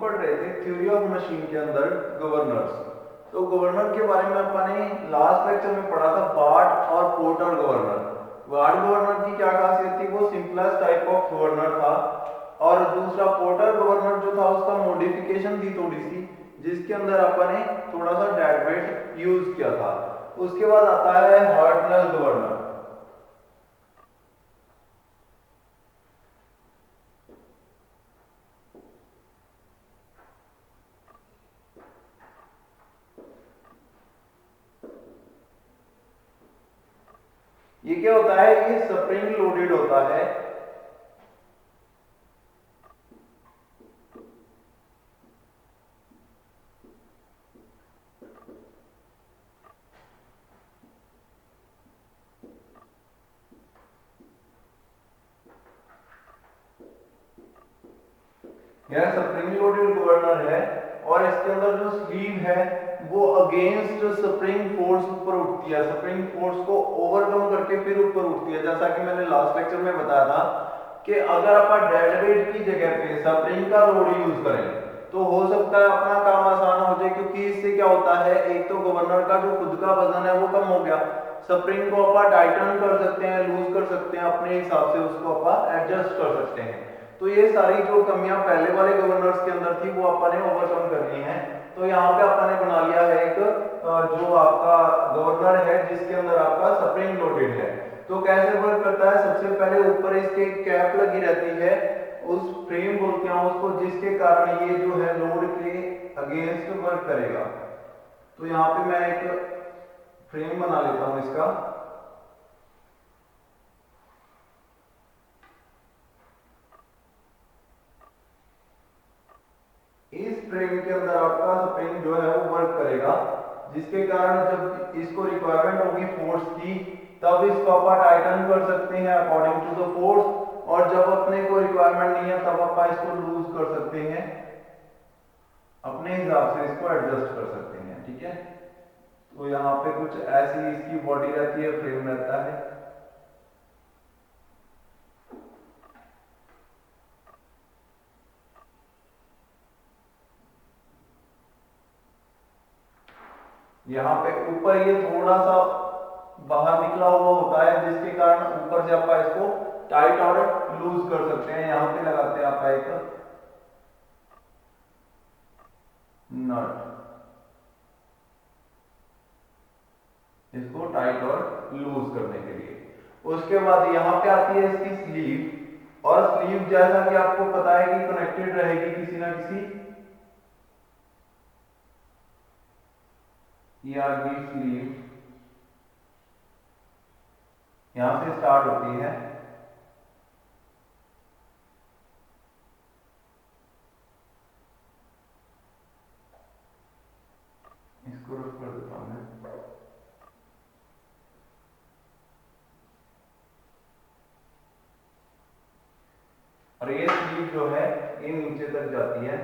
पढ़ रहे थे थ्योरी ऑफ मशीन के अंदर गवर्नर्स। तो गवर्नर के बारे में अपन ने लास्ट लेक्चर में पढ़ा था बार्ट और पोर्टर गवर्नर। बार्ट गवर्नर की क्या खासियत थी, वो सिंपलेस्ट टाइप ऑफ गवर्नर था। और दूसरा पोर्टर गवर्नर जो था उसका मॉडिफिकेशन थी थोड़ी सी, जिसके अंदर अपन ने थोड़ा सा डेड वेट यूज किया था। उसके बाद आता है हार्टनेल गवर्नर। ये क्या होता है, ये स्प्रिंग लोडेड होता है। यह स्प्रिंग लोडेड गवर्नर है और इसके अंदर जो स्लीव है वो अगेंस्ट स्प्रिंग फोर्स ऊपर उठती है, स्प्रिंग फोर्स को ओवरकम करके फिर ऊपर उठती है। जैसा कि मैंने लास्ट लेक्चर में बताया था कि अगर अपन डेड वेट की जगह पे स्प्रिंग का लोड यूज करें तो हो सकता है अपना काम आसान हो जाए, क्योंकि इससे क्या होता है, एक तो गवर्नर का जो खुद का वजन है वो कम हो गया, स्प्रिंग को अपन टाइटन कर सकते हैं, लूज कर सकते हैं, अपने हिसाब से उसको अपन एडजस्ट कर सकते हैं। तो ये सारी जो कमियां पहले वाले गवर्नर्स के अंदर थी वो अपन ने ओवरकम कर ली हैं। तो यहाँ पे अपन ने बना लिया है एक जो आपका गवर्नर है जिसके अंदर आपका स्प्रिंग लोडेड है। तो कैसे वर्क करता है, सबसे पहले ऊपर इसके कैप लगी रहती है, उस फ्रेम बोलते हैं उसको, जिसके कारण ये जो है लोड के अगेंस्ट वर्क करेगा। तो यहाँ पे मैं एक फ्रेम बना लेता हूं इसका। इस फ्रेम के अंदर आपका स्प्रिंग जो है वो वर्क करेगा, जिसके कारण जब इसको रिक्वायरमेंट होगी फोर्स की तब इसको अपन टाइटन कर सकते हैं अकॉर्डिंग टू द फोर्स, और जब अपने को रिक्वायरमेंट नहीं है तब अपन इसको लूज कर सकते हैं, अपने हिसाब से इसको एडजस्ट कर सकते हैं। ठीक है, तो यहाँ पे कुछ ऐसी इसकी बॉडी रहती है, फ्रेम रहता है। यहाँ पे ऊपर ये थोड़ा सा बाहर निकला हुआ होता है, जिसके कारण ऊपर से आप इसको टाइट और लूज कर सकते हैं। यहाँ पे लगाते हैं आप एक नट, इसको टाइट और लूज करने के लिए। उसके बाद यहाँ पे आती है इसकी स्लीव, और स्लीव जैसा कि आपको पता है कि कनेक्टेड रहेगी किसी ना किसी, ये आगे स्लीव यहां से स्टार्ट होती है, इसको रफ कर देता हूं मैं। और ये स्लीव जो है ये नीचे तक जाती है।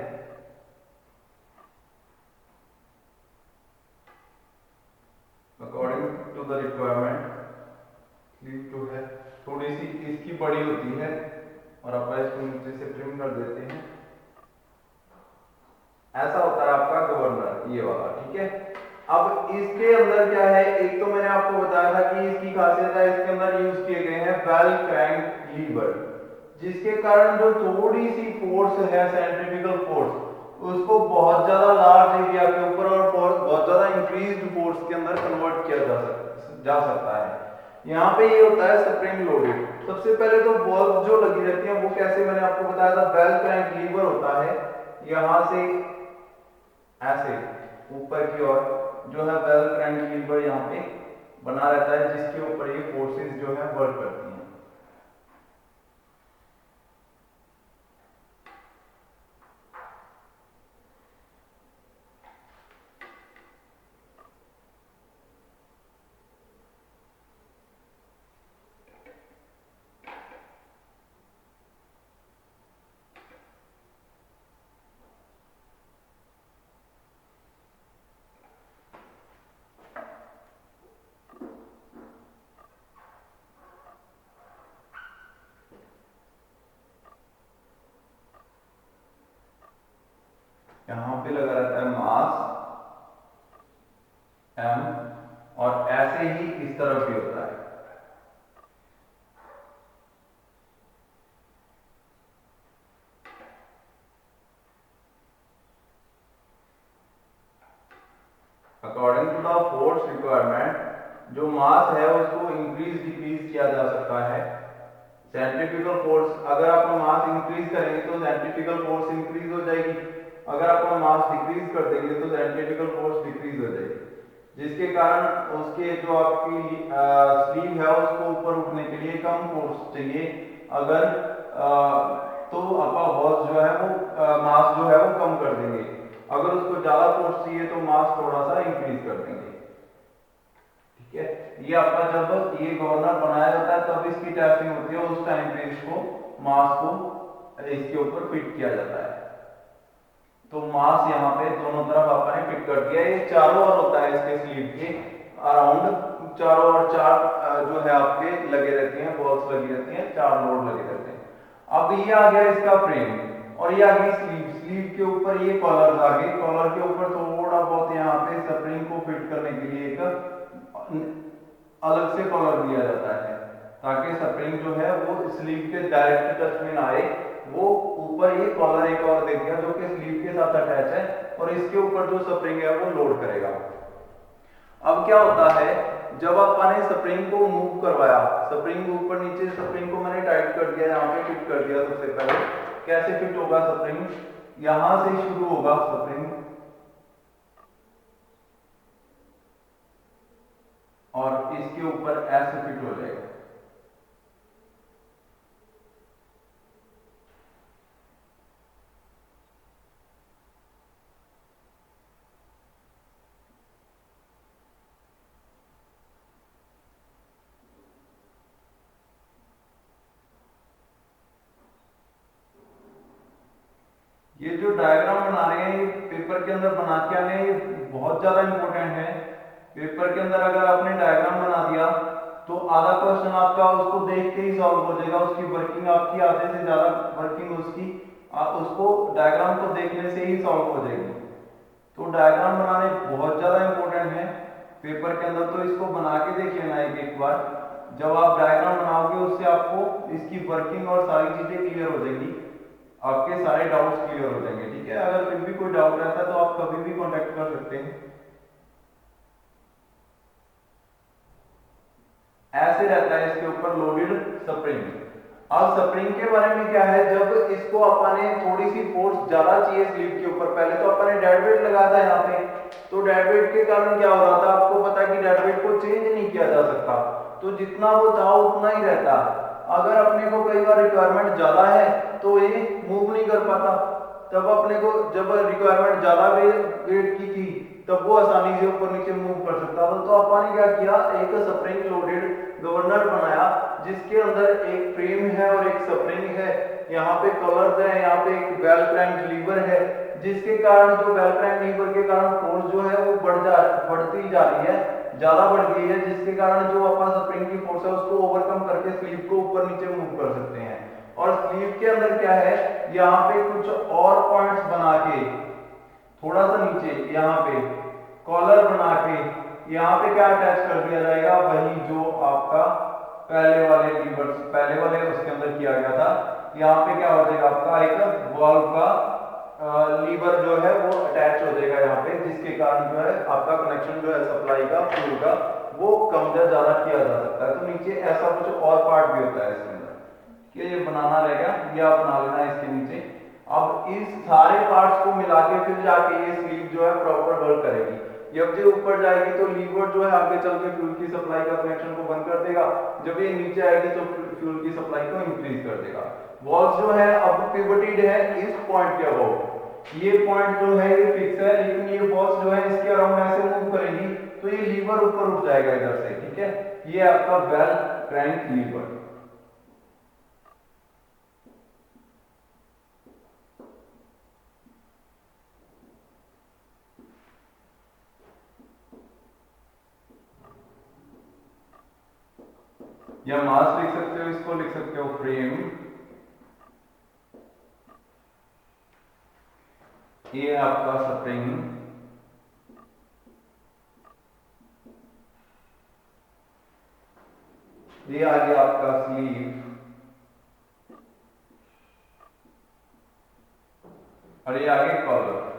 According to the requirement sleeve जो है थोड़ी सी इसकी बड़ी होती है, और आप इसको नीचे से ट्रिम कर देते हैं। ऐसा होता है आपका गवर्नर ये वाला। ठीक है, अब इसके अंदर क्या है, एक तो मैंने आपको बताया था कि इसकी खासियत है, इसके अंदर यूज किए गए हैं वेल क्रैंक लीवर, जिसके कारण जो थोड़ी सी फोर्स है सेंट्रीफ्यूगल फोर्स उसको बहुत ज्यादा लार्ज एरिया के ऊपर और बहुत ज्यादा इंक्रीज्ड फोर्स के अंदर कन्वर्ट किया जा सकता है। यहाँ पे ये होता है स्प्रिंग लोडेड। सबसे पहले तो बॉल्स जो लगी रहती है वो कैसे, मैंने आपको बताया था बेल क्रैंक लीवर होता है, यहां से ऐसे ऊपर की ओर जो है बेल क्रैंक लीवर यहाँ पे बना रहता है, जिसके ऊपर ये फोर्सेस जो है वर्क करती हैं। यहाँ पे लगा रहता है मास m, और ऐसे ही इस तरफ भी होता है। According to the force requirement जो मास है उसको इंक्रीज डिक्रीज किया जा सकता है। सेंट्रीफ्यूगल फोर्स, अगर आप मास इंक्रीज करेंगे तो सेंट्रीफ्यूगल फोर्स इंक्रीज हो जाएगी, अगर आप मास डिक्रीज कर देंगे तो सेंट्रीफ्यूगल फोर्स डिक्रीज हो जाएगी, जिसके कारण उसके जो आपकी स्लीव है उसको ऊपर उठने के लिए कम फोर्स चाहिए। अगर तो आपका बॉस जो है वो मास जो है वो कम कर देंगे, अगर उसको ज्यादा फोर्स चाहिए तो मास थोड़ा सा इंक्रीज कर देंगे। ठीक है, ये आपका जब ये गवर्नर बनाया जाता है तब इसकी टेस्टिंग होती है, उस टाइम पे इसको मास को इसके ऊपर फिट किया जाता है। तो मास यहाँ पे दोनों तरफ आपने फिट कर दिया। ये चारों ओर होता है इसके स्लीव के अराउंड, चारों ओर चार जो है आपके लगे रहते हैं, बॉल्स लगी रहती हैं, चार लोड लगे रहते हैं। अब ये आ गया इसका फ्रेम, और ये आ गई स्लीव, स्लीव के ऊपर ये कॉलर आ गए, कॉलर के ऊपर थोड़ा बहुत यहाँ पे स्प्रिंग को फिट करने के लिए एक अलग से कॉलर दिया जाता है, ताकि स्प्रिंग जो है वो स्लीव के डायरेक्ट टच में ना आए। वो ऊपर ये कॉलर एक और दे दिया जो कि स्लीव के साथ अटैच है, और इसके ऊपर जो स्प्रिंग है वो लोड करेगा। अब क्या होता है, जब आपने स्प्रिंग को मूव करवाया, स्प्रिंग ऊपर नीचे, स्प्रिंग को मैंने टाइट कर दिया, यहाँ पे फिट कर दिया। सबसे पहले कैसे फिट होगा स्प्रिंग, यहां से शुरू होगा स्प्रिंग और इसके ऊपर ऐसे फिट हो जाएगा। ये जो डायग्राम बना रहे हैं ये पेपर के अंदर बना के आने, ये बहुत ज्यादा इंपॉर्टेंट है। पेपर के अंदर अगर आपने डायग्राम बना दिया तो आधा क्वेश्चन आपका उसको देख के ही सॉल्व हो जाएगा, उसकी वर्किंग आपकी आधे से ज्यादा वर्किंग उसकी उसको डायग्राम को देखने से ही सॉल्व हो जाएगी। तो डायग्राम बनाने बहुत ज्यादा इंपॉर्टेंट है पेपर के अंदर, तो इसको बना के देख लेना एक एक बार। जब आप डायग्राम बनाओगे उससे आपको इसकी वर्किंग और सारी चीजें क्लियर हो जाएगी, आपके सारे डाउट्स क्लियर हो जाएंगे। ठीक है, अगर फिर भी कोई डाउट रहता है तो आप कभी भी कांटेक्ट कर सकते हैं। ऐसे रहता है इसके ऊपर लोडेड स्प्रिंग। अब स्प्रिंग के बारे में क्या है, जब इसको अपने थोड़ी सी फोर्स ज्यादा चाहिए स्लीव के ऊपर, पहले तो अपने डेड वेट लगाया था यहाँ पे, तो डेड वेट के कारण क्या हो रहा था, आपको पता है कि डेड वेट को चेंज नहीं किया जा सकता, तो जितना वो था उतना ही रहता। अगर अपने को कई बार रिक्वायरमेंट ज्यादा है तो ये मूव नहीं कर पाता, तब अपने को जब रिक्वायरमेंट ज्यादा वेट की थी तब वो आसानी से ऊपर नीचे मूव कर सकता था। तो अपन ने क्या किया, एक स्प्रिंग लोडेड गवर्नर बनाया जिसके अंदर एक फ्रेम है और एक स्प्रिंग है, यहाँ पे कलर्स है, यहाँ पे एक वेल क्रैंक्ड लीवर है, जिसके कारण जो वेल क्रैंक्ड लीवर के कारण फोर्स जो है वो बढ़ती जा रही है, ज्यादा बढ़ गई है, जिसके कारण जो अपन स्प्रिंग की फोर्स है उसको ओवरकम करके स्लीव को ऊपर नीचे मूव कर सकते हैं। और स्लीव के अंदर क्या है, यहाँ पे कुछ और पॉइंट्स बना के थोड़ा सा नीचे यहाँ पे कॉलर बना के यहाँ पे क्या अटैच कर दिया जाएगा, वही जो आपका पहले वाले लीवर्स पहले वाले उसके अंदर किया गया था। यहाँ पे क्या हो जाएगा, आपका एक वॉल्व का लीवर जो है वो अटैच हो जाएगा यहाँ पे, जिसके कारण जो है आपका कनेक्शन जो है सप्लाई का फ्लूइड का वो कम या ज्यादा किया जा सकता है। तो नीचे ऐसा कुछ और पार्ट भी होता है इसके अंदर, कि ये बनाना रहेगा, ये आप बना लेना इसके नीचे। अब इस सारे पार्ट्स को मिला के फिर जाके ये स्लीव जो है प्रॉपर वर्क करेगी। जब ये ऊपर जाएगी तो लीवर जो है आगे चल के फ्यूल की सप्लाई का कनेक्शन को बंद कर देगा, जब ये नीचे आएगी तो फ्यूल की सप्लाई को इंक्रीज कर देगा। वॉल्व जो है अब पिवटेड है इस पॉइंट के अबाउट, ये पॉइंट जो है ये फिक्स है, लेकिन ये वॉल्व जो है इसके अराउंड ऐसे मूव करेगी तो ये लीवर ऊपर उठ जाएगा इधर से। ठीक है, ये आपका वेल क्रैंक लीवर। या मास लिख सकते हो, इसको लिख सकते हो फ्रेम। ये है आपका स्प्रिंग, ये आ गया आपका स्लीव, और ये आगे कॉलर्स।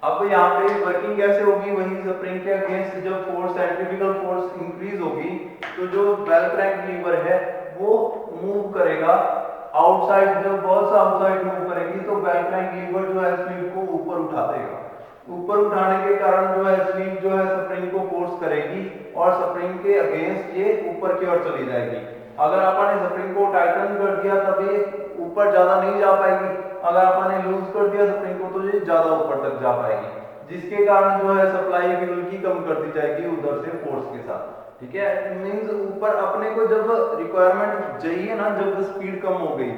अब यहाँ पे वर्किंग कैसे होगी, वही स्प्रिंग के अगेंस्ट जब फोर्स, सेंट्रीफ्यूगल फोर्स इंक्रीज होगी तो जो बेल क्रैंक लीवर है वो मूव करेगा आउटसाइड। जब बॉल्स आउटसाइड मूव करेगी तो बेल क्रैंक लीवर जो है स्लीव को ऊपर उठा देगा। ऊपर उठाने के कारण जो है स्लीव जो है स्प्रिंग को फोर्स करेगी और स्प्रिंग के अगेंस्ट ये ऊपर की ओर चली जाएगी। अगर आपने स्प्रिंग को टाइटन कर दिया तब ये ऊपर ज्यादा नहीं जा पाएगी, अगर आपने लूज कर दिया स्प्रिंग को तो ये ज्यादा ऊपर तक जा पाएगी, जिसके कारण जो है सप्लाई फ्यूल की कम कर दी जाएगी उधर से फोर्स के साथ। ठीक है, मींस ऊपर अपने को जब रिक्वायरमेंट चाहिए ना, जब स्पीड कम हो गई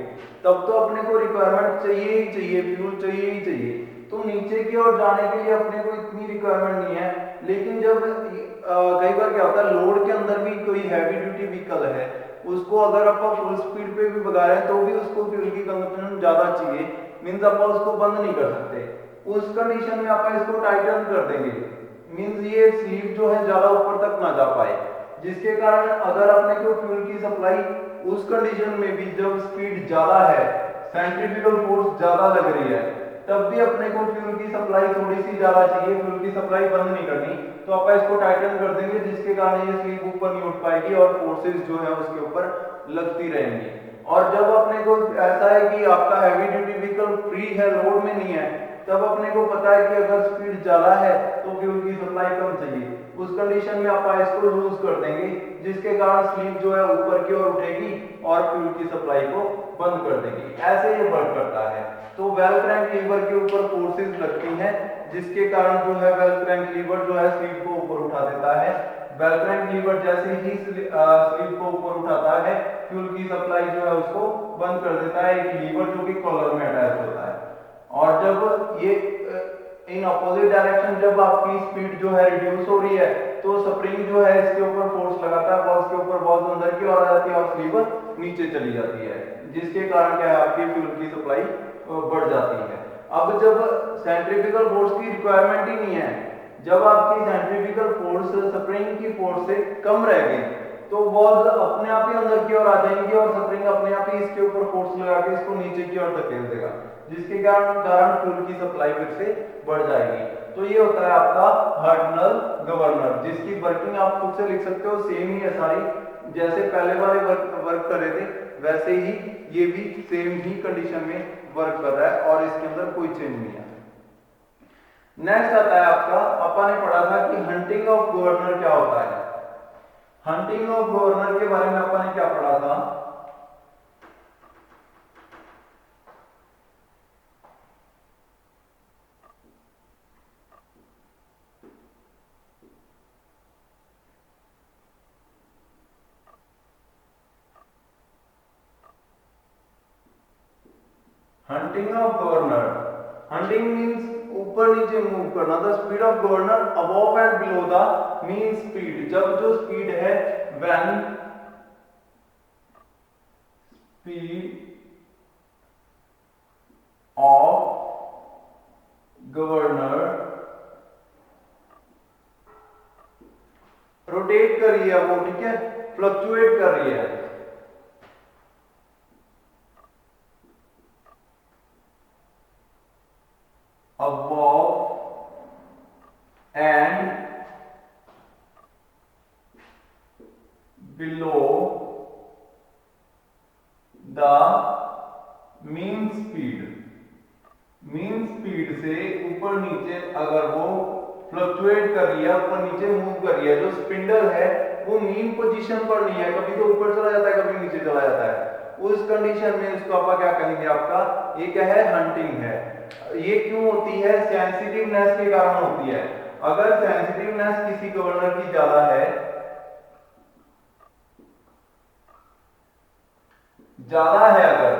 तब तो अपने को रिक्वायरमेंट चाहिए ही चाहिए, फ्यूल चाहिए ही चाहिए, तो नीचे की ओर जाने के लिए अपने को इतनी रिक्वायरमेंट नहीं है। लेकिन जब कई बार क्या होता है, लोड के अंदर भी कोई हैवी ड्यूटी व्हीकल है, उसको अगर आप फुल स्पीड पे भी भगा रहे हैं तो भी उसको फ्यूल की कंजप्शन ज्यादा चाहिए, मींस आप उसको बंद नहीं कर सकते। उस कंडीशन में आप इसको टाइटन कर देंगे, मींस ये स्लीव जो है ज्यादा ऊपर तक ना जा पाए, जिसके कारण अगर अपने को फ्यूल की सप्लाई उस कंडीशन में भी जब स्पीड ज्यादा है, सेंट्रीफ्यूगल फोर्स ज्यादा लग रही है, तब भी अपने को फ्यूल की सप्लाई थोड़ी सी ज्यादा चाहिए, फ्यूल की सप्लाई बंद नहीं करनी, तो आप इसको टाइटन कर देंगे, जिसके कारण ये स्लीव ऊपर नहीं उठ पाएगी और फोर्सेस जो है उसके ऊपर लगती रहेंगी। और जब अपने को ऐसा है कि आपका हैवी ड्यूटी व्हीकल फ्री है, लोड में नहीं है, तब अपने को पता है कि अगर स्पीड ज्यादा है तो फ्यूल की सप्लाई कम चाहिए, उस कंडीशन में आप इसको लूज कर देंगे, जिसके कारण स्लीव जो है ऊपर की ओर उठेगी और फ्यूल की सप्लाई को बंद कर देगी। ऐसे ये वर्क करता है। तो बेल क्रैंक लीवर के ऊपर फोर्सेस लगती हैं, जिसके कारण जो है बेल क्रैंक लीवर जो है स्लीव को ऊपर उठा देता है। बेल क्रैंक लीवर जैसे ही स्लीव को ऊपर उठाता है, फ्यूल की सप्लाई जो है उसको बंद कर देता है, एक लीवर जो कि कॉलर में अटैच होता है। और जब ये इन अपोजिट डायरेक्शन जब आपकी स्पीड जो है रिड्यूस हो रही है, तो स्प्रिंग जो है इसके ऊपर फोर्स लगाता है, बॉल्स के ऊपर, बॉल्स अंदर की ओर आ जाती है और स्लीव नीचे चली जाती है, जिसके कारण क्या है आपकी फ्यूल की सप्लाई बढ़ जाती है। अब जब सेंट्रीफ्यूगल फोर्स की रिक्वायरमेंट ही नहीं है, जब आपकी सेंट्रीफ्यूगल फोर्स स्प्रिंग की फोर्स से कम रह गई, तो बॉल्स अपने आप ही अंदर की ओर आ जाएंगे और स्प्रिंग अपने आप ही इसके ऊपर फोर्स लगा के इसको नीचे की ओर धकेल देगा, जिसके कारण फ्यूल की सप्लाई फिर से बढ़ जाएगी। तो ये होता है आपका हर्टनल गवर्नर, जिसकी वर्किंग आप खुद से लिख सकते हो, सेम ही है सारी, जैसे पहले वाले वर्क कर रहे थे वैसे ही ये भी सेम ही कंडीशन में वर्क कर रहा है और इसके अंदर कोई चेंज नहीं है। नेक्स्ट आता है आपका, अपन ने पढ़ा था कि हंटिंग ऑफ गवर्नर क्या होता है। हंटिंग ऑफ गवर्नर के बारे में अपन ने क्या पढ़ा था, hunting of governor, hunting means ऊपर नीचे मूव करना, the speed of governor above and below the mean speed, जब जो स्पीड है when speed of governor rotate कर रही है वो, ठीक है, फ्लक्चुएट कर रही है, above and below the mean speed, mean speed से ऊपर नीचे अगर वो फ्लक्चुएट कर रही है, ऊपर नीचे मूव कर रही है, जो स्पिंडल है वो मीन पोजीशन पर नहीं है, कभी तो ऊपर चला जाता है कभी नीचे चला जाता है, उस कंडीशन में इसको आप क्या कहेंगे, आपका ये क्या है, हंटिंग है। ये क्यों होती है, सेंसिटिवनेस के कारण होती है। अगर सेंसिटिवनेस किसी गवर्नर की ज्यादा है, अगर,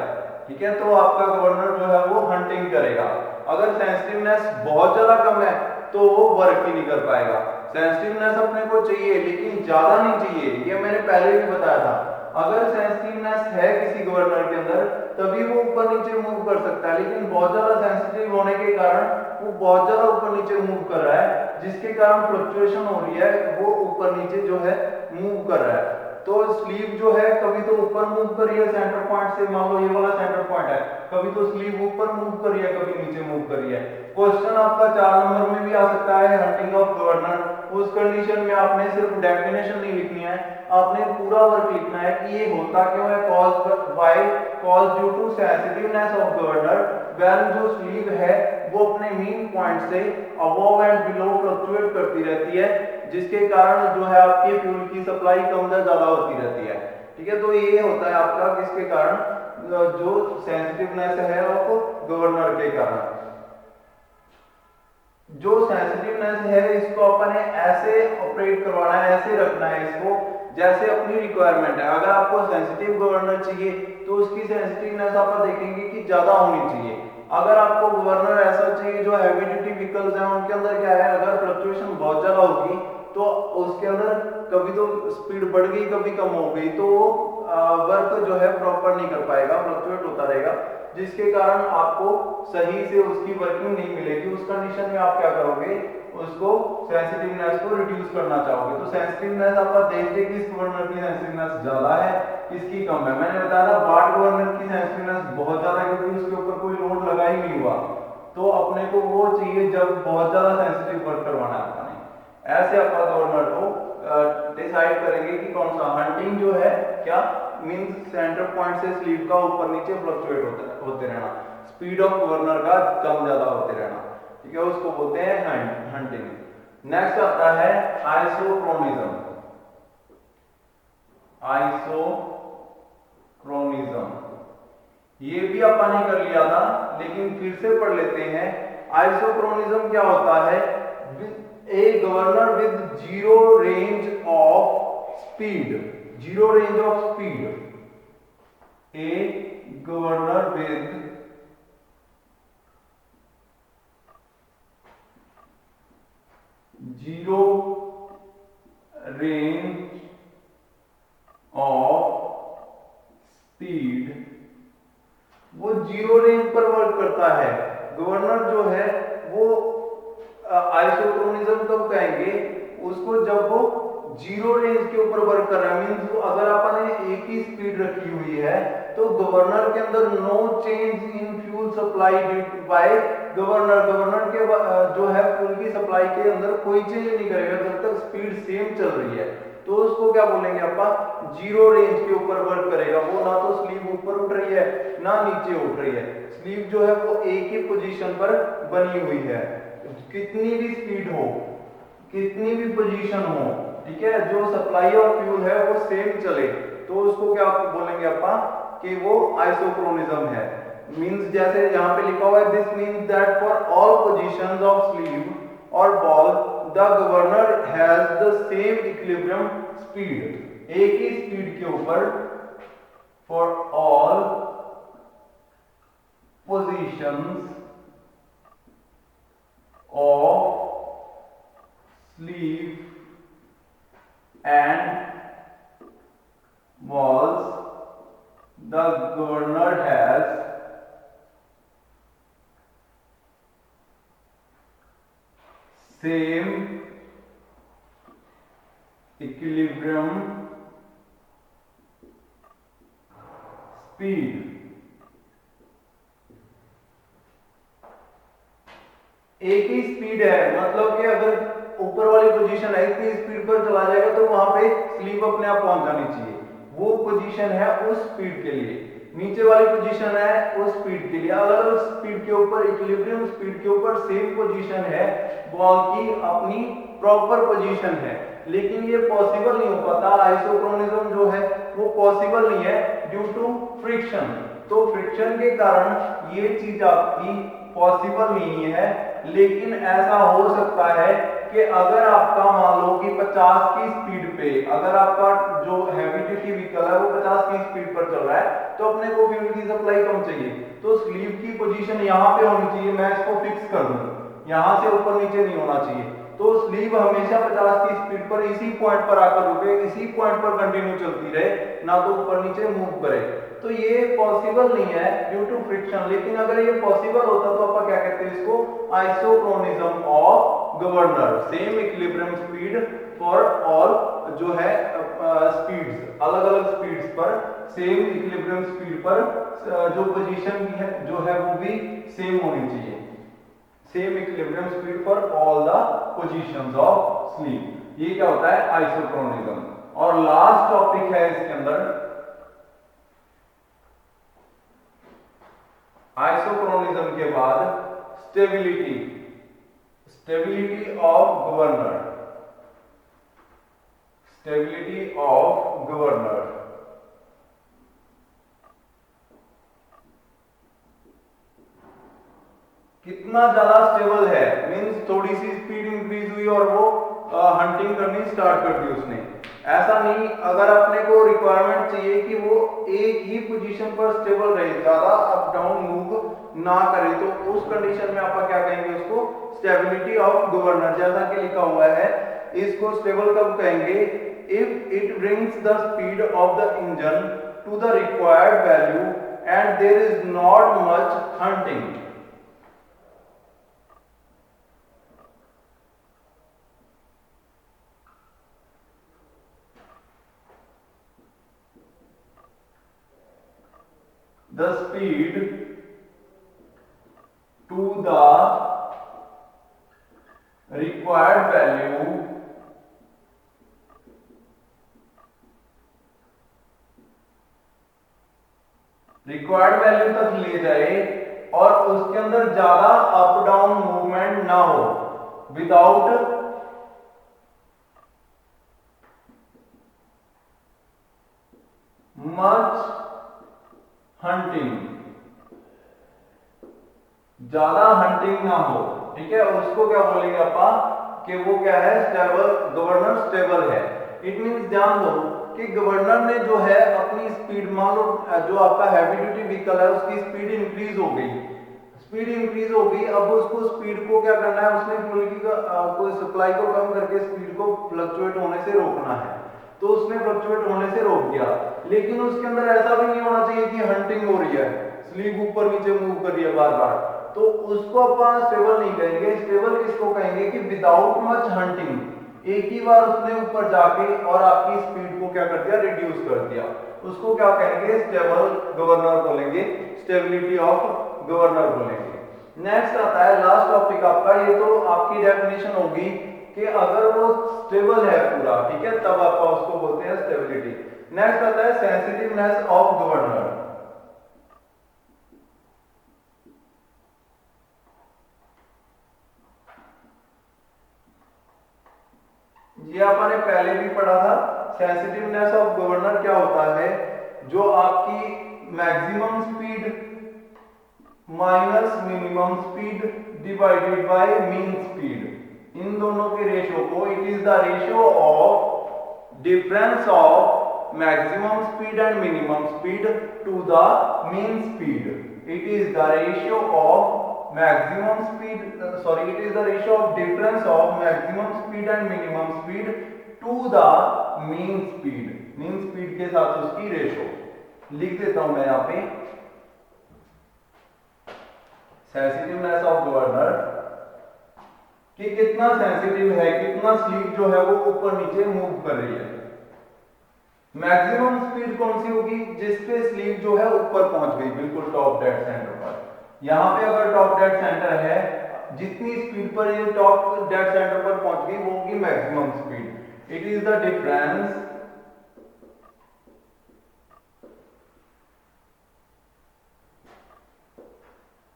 ठीक है, तो आपका गवर्नर जो है वो हंटिंग करेगा। अगर सेंसिटिवनेस बहुत ज्यादा कम है तो वो वर्क ही नहीं कर पाएगा। सेंसिटिवनेस अपने को चाहिए लेकिन ज्यादा नहीं चाहिए, ये मैंने पहले भी बताया था। अगर सेंसिटिवनेस है किसी गवर्नर के अंदर तभी वो ऊपर नीचे मूव कर सकता है, लेकिन बहुत ज्यादा सेंसिटिव होने के कारण वो बहुत ज्यादा ऊपर नीचे मूव कर रहा है, जिसके कारण फ्लक्चुएशन हो रही है, वो ऊपर नीचे जो है मूव कर रहा है। तो स्लीव जो है कभी तो ऊपर मूव कर रही है सेंटर पॉइंट से, मान लो ये वाला सेंटर पॉइंट है, कभी तो स्लीव ऊपर मूव कर रही है, कभी नीचे मूव कर रही है। क्वेश्चन आपका 4 नंबर में भी आ सकता है हंटिंग ऑफ गवर्नर। उस कंडीशन में आपने सिर्फ डेफिनेशन नहीं लिखनी है, आपने पूरा वर्क लिखना है कि ये होता क्यों है, cause why, cause due to sensitiveness of governor when जो स्लीव है वो अपने मीन पॉइंट से अबव एंड बिलो फ्लक्चुएट करती रहती है, जिसके कारण जो है आपकी फ्यूल की सप्लाई कम या ज्यादा होती रहती है। ठीक है, तो ये होता है आपका किसके कारण, जो सेंसिटिवनेस है ऑफ गवर्नर के कारण। जो सेंसिटिवनेस है इसको अपन ने ऐसे ऑपरेट करवाना है, ऐसे रखना है इसको जैसे अपनी रिक्वायरमेंट है। अगर आपको सेंसिटिव गवर्नर चाहिए तो उसकी सेंसिटिवनेस आप देखेंगे कि ज्यादा होनी चाहिए। अगर आपको गवर्नर ऐसा चाहिए जो हैवी ड्यूटी व्हीकल्स हैं उनके अंदर क्या है, अगर फ्लक्चुएशन बहुत ज्यादा होगी तो उसके अंदर कभी तो स्पीड बढ़ गई कभी कम हो गई, तो वर्क जो है प्रॉपर नहीं कर पाएगा, फ्लक्चुएट होता रहेगा, जिसके कारण आपको सही से उसकी वर्किंग नहीं मिलेगी। उस कंडीशन में आप क्या करोगे, उसको सेंसिटिवनेस को रिड्यूस करना चाहोगे। तो सेंसिटिवनेस आप देखिए किस गवर्नर की सेंसिटिवनेस ज्यादा है किसकी कम है। मैंने बताया था वाट गवर्नर की सेंसिटिवनेस बहुत ज्यादा है क्योंकि उसके ऊपर कोई लोड लगा ही नहीं हुआ, तो अपने को वो चाहिए जब बहुत ज्यादा सेंसिटिव वर्क करवाना है अपने। ऐसे अपना गवर्नर को डिसाइड करेंगे कि कौन सा हंटिंग जो है क्या मींस सेंटर पॉइंट से स्लीव का ऊपर नीचे फ्लक्चुएट होते रहना, स्पीड ऑफ गवर्नर का कम ज्यादा होते रहना। ठीक है, उसको बोलते हैं हंटिंग। नेक्स्ट आता है आइसोक्रोनिज्म। आइसोक्रोनिज्म ये भी अपन ने कर लिया था लेकिन फिर से पढ़ लेते हैं। आइसोक्रोनिज्म क्या होता है, a governor with zero range of speed, zero range of speed, a governor with zero range of speed, वो जीरो रेंज पर वर्क करता है। गवर्नर जो है वो आइसोक्रोनिज्म कब कहेंगे उसको, जब वो जीरो रेंज के ऊपर वर्क कर रहा है। मींस अगर आपने एक ही स्पीड रखी हुई है तो गवर्नर के अंदर no change in fuel supply by governor, governor के जो है फ्यूल की सप्लाई के अंदर कोई चेंज नहीं करेगा जब तक स्पीड सेम चल रही है। तो उसको क्या बोलेंगे अपन, जीरो रेंज के ऊपर वर्क करेगा। वो ना तो स्लीव ऊपर उठ रही है ना नीचे उठ रही है, स्लीव जो है वो एक ही पोजीशन पर बनी हुई है, कितनी भी स्पीड हो कितनी भी पोजीशन हो। ठीक है, जो सप्लाई ऑफ फ्यूल है वो सेम चले, तो उसको क्या बोलेंगे अपन कि वो आइसोक्रोनिज्म है। मींस जैसे यहाँ पे लिखा हुआ है, this means that for all positions of sleeve और ball the governor has the same equilibrium speed, एक ही स्पीड के ऊपर for all positions of sleeve and walls the governor has same equilibrium speed। एक ही स्पीड है, मतलब कि अगर ऊपर वाली पोजीशन है इतनी स्पीड पर चला जाएगा तो वहां पे स्लीव अपने आप पहुंच जानी चाहिए, वो पोजीशन है उस स्पीड के लिए। नीचे वाली पोजीशन है उस स्पीड के लिए, अलग अलग स्पीड के ऊपर इक्विलिब्रियम स्पीड के ऊपर सेम पोजीशन है, बॉल की अपनी प्रॉपर पोजीशन है, लेकिन ये पॉसिबल नहीं हो पाता। आइसोक्रोनिज्म जो है वो पॉसिबल नहीं है ड्यू टू फ्रिक्शन। तो फ्रिक्शन के कारण ये चीज आपकी पॉसिबल नहीं है, लेकिन ऐसा हो सकता है कि अगर आपका मान लो कि 50 की स्पीड पे, अगर आपका जो हैवी ड्यूटी व्हीकल है वो 50 की स्पीड पर चल रहा है तो अपने को फ्यूल की सप्लाई कम चाहिए, तो स्लीव की पोजीशन यहाँ पे होनी चाहिए। मैं इसको फिक्स कर दूं, यहाँ से ऊपर नीचे नहीं होना चाहिए, तो स्लीव हमेशा 50 की स्पीड पर इसी पॉइंट पर आकर रुके, इसी पॉइंट पर कंटिन्यू चलती रहे, ना तो ऊपर नीचे मूव करे। तो ये पॉसिबल नहीं है ड्यू टू फ्रिक्शन। लेकिन अगर ये पॉसिबल होता तो अपन क्या कहते हैं इसको, isochronism of governor, same equilibrium speed for all जो है स्पीड्स, अलग अलग स्पीड्स पर सेम इक्विलिब्रियम स्पीड पर जो पोजीशन भी है जो है वो भी सेम होनी चाहिए, same equilibrium speed for all the positions of sleep. ये क्या होता है, आइसोक्रोनिज्म। और लास्ट टॉपिक है इसके अंदर आइसोक्रोनिज्म के बाद stability, stability of governor, stability of governor. कितना ज्यादा स्टेबल है, मींस थोड़ी सी स्पीड इंक्रीज हुई और वो हंटिंग करनी स्टार्ट कर दी उसने। ऐसा नहीं, अगर अपने को रिक्वायरमेंट चाहिए कि वो एक ही पोजीशन पर स्टेबल रहे, ज्यादा अप डाउन मूव ना करे, तो उस कंडीशन में आप क्या कहेंगे उसको, स्टेबिलिटी ऑफ गवर्नर। जैसा कि लिखा हुआ है, इसको स्टेबल कब कहेंगे, if it brings the speed of the engine to the required value and there is not much hunting. The speed to the required value तक ले जाए और उसके अंदर ज्यादा अप डाउन मूवमेंट ना हो, विदाउट मच हंटिंग, ज्यादा हंटिंग ना हो, ठीक है, उसको क्या बोलेंगे अपन कि वो क्या है, स्टेबल, गवर्नर स्टेबल है। इट मींस ध्यान दो कि गवर्नर ने जो है अपनी स्पीड, मान लो जो आपका हैवी ड्यूटी व्हीकल है उसकी स्पीड इंक्रीज हो गई, स्पीड इंक्रीज हो गई, अब उसको स्पीड को क्या करना है, उसने फ्यूल की कोई सप्लाई को कम करके स्पीड को फ्लक्चुएट होने से रोकना है, तो उसने फ्लक्चुएट होने से रोक दिया। लेकिन उसके अंदर ऐसा भी नहीं होना चाहिए कि हंटिंग हो रही है, स्लीव ऊपर नीचे मूव कर रही है बार बार, तो उसको अपन स्टेबल नहीं कहेंगे। स्टेबल किसको कहेंगे कि विदाउट मच हंटिंग, एक ही बार उसने ऊपर जाके और आपकी स्पीड को क्या कर दिया, रिड्यूस कर दिया, उसको क्या कहेंगे, स्टेबल गवर्नर बोलेंगे, स्टेबिलिटी ऑफ गवर्नर बोलेंगे। नेक्स्ट आता है लास्ट टॉपिक आपका, ये तो आपकी डेफिनेशन होगी कि अगर वो स्टेबल है पूरा, ठीक है, तब आप उसको बोलते हैं स्टेबिलिटी। नेक्स्ट आता है सेंसिटिवनेस ऑफ गवर्नर। ये आपने पहले भी पढ़ा था। सेंसिटिवनेस ऑफ गवर्नर क्या होता है, जो आपकी maximum speed minus minimum speed divided by mean speed, इन दोनों के रेशियो को, it is the ratio of difference of maximum speed and minimum speed to the mean speed. It is the ratio of maximum speed, sorry, it is the ratio of difference of maximum speed and minimum speed to the mean speed, mean speed के साथ उसकी ratio लिख देता हूं मैं यहां पे। Sensitiveness of governor कि कितना सेंसिटिव है, कितना स्लीव जो है वो ऊपर नीचे मूव कर रही है। मैक्सिमम स्पीड कौन सी होगी, जिसपे स्लीव जो है ऊपर पहुंच गई, बिल्कुल टॉप डेड सेंटर पर। यहां पे अगर टॉप डेड सेंटर है, जितनी स्पीड पर ये टॉप डेड सेंटर पर पहुंच गई वो होगी maximum speed. It is the difference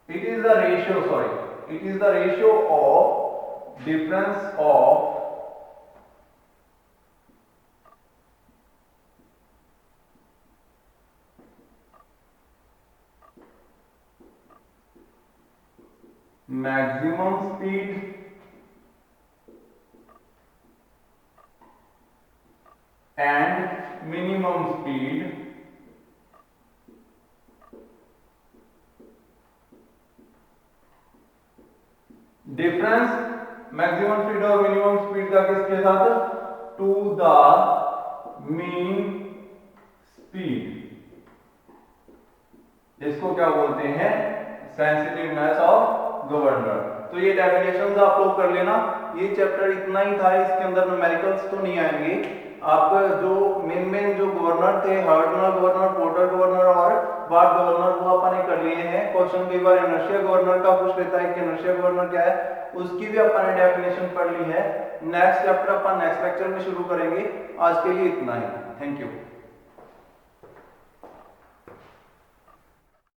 it is the ratio, sorry, it is the ratio of difference of maximum speed and minimum speed difference maximum speed और मिनिमम स्पीड का किसके साथ, to the mean speed, इसको क्या बोलते हैं, sensitiveness of governor. तो ये डेफिनेशंस आप लोग कर लेना। ये चैप्टर इतना ही था, इसके अंदर न्यूमेरिकल्स तो नहीं आएंगे। आपका जो मेन जो गवर्नर थे, ऑर्डिनल गवर्नर, पोर्टर गवर्नर और वार्ड गवर्नर, वो अपन ने कर लिए हैं। क्वेश्चन कई बार इनर्शिया गवर्नर का पूछ लेता है कि इनर्शिया गवर्नर क्या है, उसकी भी अपन ने डेफिनेशन पढ़ ली है। नेक्स्ट चैप्टर अपन नेक्स्ट लेक्चर में शुरू करेंगे। आज के लिए इतना ही, थैंक यू।